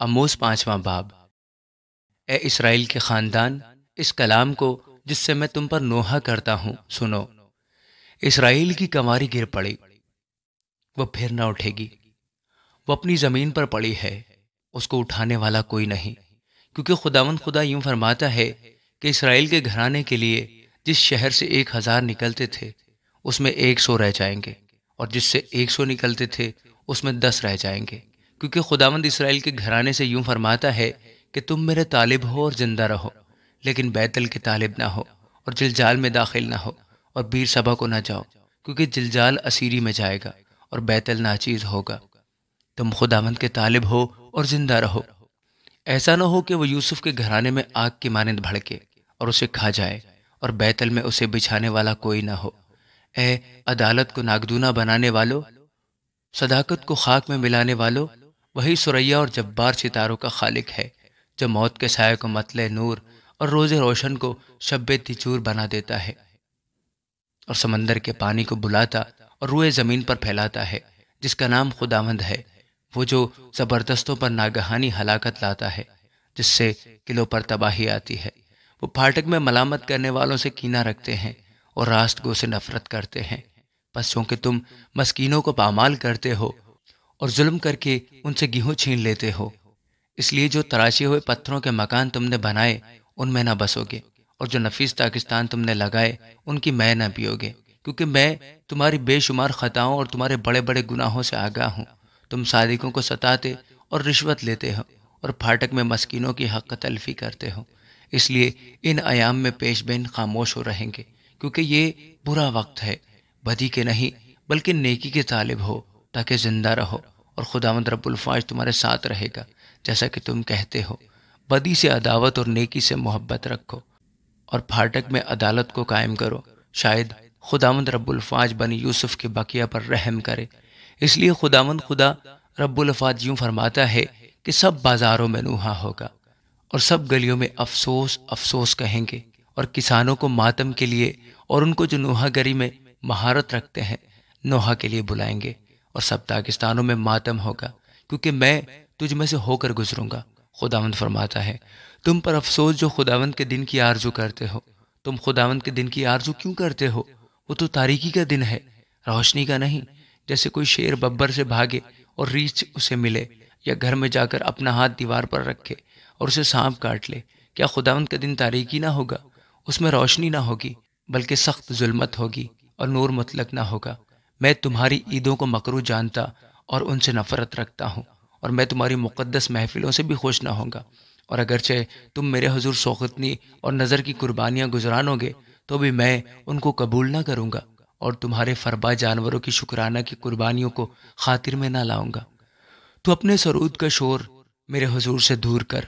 آموس 5واں باب۔ اے اسرائیل کے خاندان، اس کلام کو جس سے میں تم پر نوحہ کرتا ہوں سنو۔ اسرائیل کی کنواری گر پڑی، وہ پھر نہ اٹھے گی، وہ اپنی زمین پر پڑی ہے، اس کو اٹھانے والا کوئی نہیں، کیونکہ خداوند خدا یوں فرماتا ہے کہ اسرائیل کے گھرانے کے لیے جس شہر سے 1000 نکلتے تھے اس میں 100 رہ جائیں گے، اور جس سے 100 نکلتے تھے اس میں 10 رہ جائیں گے، کیونکہ خداوند اسرائیل کے گھرانے سے یوں فرماتا ہے کہ تم میرے طالب ہو اور زندہ رہو، لیکن بیتل کے طالب نہ ہو، اور جلجال میں داخل نہ ہو، اور بیر سبا کو نہ جاؤ، کیونکہ جلجال اسیری میں جائے گا اور بیتل ناچیز ہوگا۔ تم خداوند کے طالب ہو اور زندہ رہو۔ ایسا نہ ہو کہ وہ یوسف کے گھرانے میں آگ کی مانند بھڑکے اور اسے کھا جائے، اور بیتل میں اسے بچھانے والا کوئی نہ ہو۔ اے عدالت کو ناگدونہ بنانے والو، صداقت کو خاک میں ملانے والو، وہی ثریا اور جبار ستاروں کا خالق ہے، جو موت کے سائے کو مطلع نور اور روز روشن کو شب تیچور بنا دیتا ہے، اور سمندر کے پانی کو بلاتا اور روئے زمین پر پھیلاتا ہے، جس کا نام خداوند ہے، وہ جو زبردستوں پر ناگہانی ہلاکت لاتا ہے، جس سے قلعوں پر تباہی آتی ہے۔ وہ پھاٹک میں ملامت کرنے والوں سے کینہ رکھتے ہیں اور راست گو سے نفرت کرتے ہیں۔ پس چونکہ تم مسکینوں کو پامال کرتے ہو اور ظلم کر کے ان سے گیہوں چھین لیتے ہو، اس لیے جو تراشے ہوئے پتھروں کے مکان تم نے بنائے ان میں نہ بسو گے، اور جو نفیس پاکستان تم نے لگائے ان کی میں نہ پیو گے، کیونکہ میں تمہاری بے شمار خطاؤں اور تمہارے بڑے بڑے گناہوں سے آگاہ ہوں۔ تم صادقوں کو ستاتے اور رشوت لیتے ہو، اور پھاٹک میں مسکینوں کی حق تلفی کرتے ہو، اس لیے ان ایام میں پیش بین خاموش ہو رہیں گے، کیونکہ یہ برا وقت ہے۔ بدی کے نہیں بلکہ نیکی کے طالب ہو تاکہ زندہ رہو، اور خداوند رب الفاظ تمہارے ساتھ رہے گا جیسا کہ تم کہتے ہو۔ بدی سے عداوت اور نیکی سے محبت رکھو، اور پھاٹک میں عدالت کو قائم کرو، شاید خداوند رب الفاظ بنی یوسف کے بقیہ پر رحم کرے۔ اس لیے خداوند خدا رب الفاظ یوں فرماتا ہے کہ سب بازاروں میں نوحہ ہوگا، اور سب گلیوں میں افسوس افسوس کہیں گے، اور کسانوں کو ماتم کے لیے اور ان کو جو نوحہ گری میں مہارت رکھتے ہیں نوحہ کے لیے بلائیں گے، اور سب داغستانوں میں ماتم ہوگا، کیونکہ میں تجھ میں سے ہو کر گزروں گا۔ خداوند فرماتا ہے، تم پر افسوس جو خداوند کے دن کی آرزو کرتے ہو۔ تم خداوند کے دن کی آرزو کیوں کرتے ہو؟ وہ تو تاریکی کا دن ہے، روشنی کا نہیں۔ جیسے کوئی شیر ببر سے بھاگے اور ریچھ اسے ملے، یا گھر میں جا کر اپنا ہاتھ دیوار پر رکھے اور اسے سانپ کاٹ لے، کیا خداوند کا دن تاریکی نہ ہوگا؟ اس میں روشنی نہ ہوگی بلکہ سخت ظلمت ہوگی، اور نور مطلق نہ ہوگا۔ میں تمہاری عیدوں کو مکروہ جانتا اور ان سے نفرت رکھتا ہوں، اور میں تمہاری مقدس محفلوں سے بھی خوش نہ ہوں گا، اور اگرچہ تم میرے حضور سوختنی اور نظر کی قربانیاں گزرانو گے تو بھی میں ان کو قبول نہ کروں گا، اور تمہارے فربا جانوروں کی شکرانہ کی قربانیوں کو خاطر میں نہ لاؤں گا۔ تو اپنے سرود کا شور میرے حضور سے دور کر،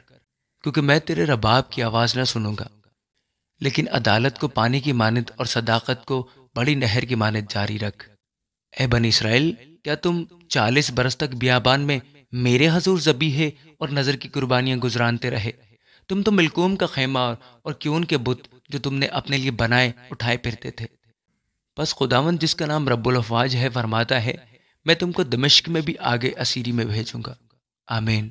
کیونکہ میں تیرے رباب کی آواز نہ سنوں گا، لیکن عدالت کو پانی کی مانند اور صداقت کو بڑی نہر کی مانند جاری رکھ۔ اے بنی اسرائیل، کیا تم 40 برس تک بیابان میں میرے حضور ذبیحے اور نظر کی قربانیاں گزرانتے رہے؟ تم تو ملکوم کا خیمہ اور کیون کے بت جو تم نے اپنے لیے بنائے اٹھائے پھرتے تھے۔ بس خداوند جس کا نام رب الافواج ہے فرماتا ہے، میں تم کو دمشق میں بھی آگے اسیری میں بھیجوں گا۔ آمین۔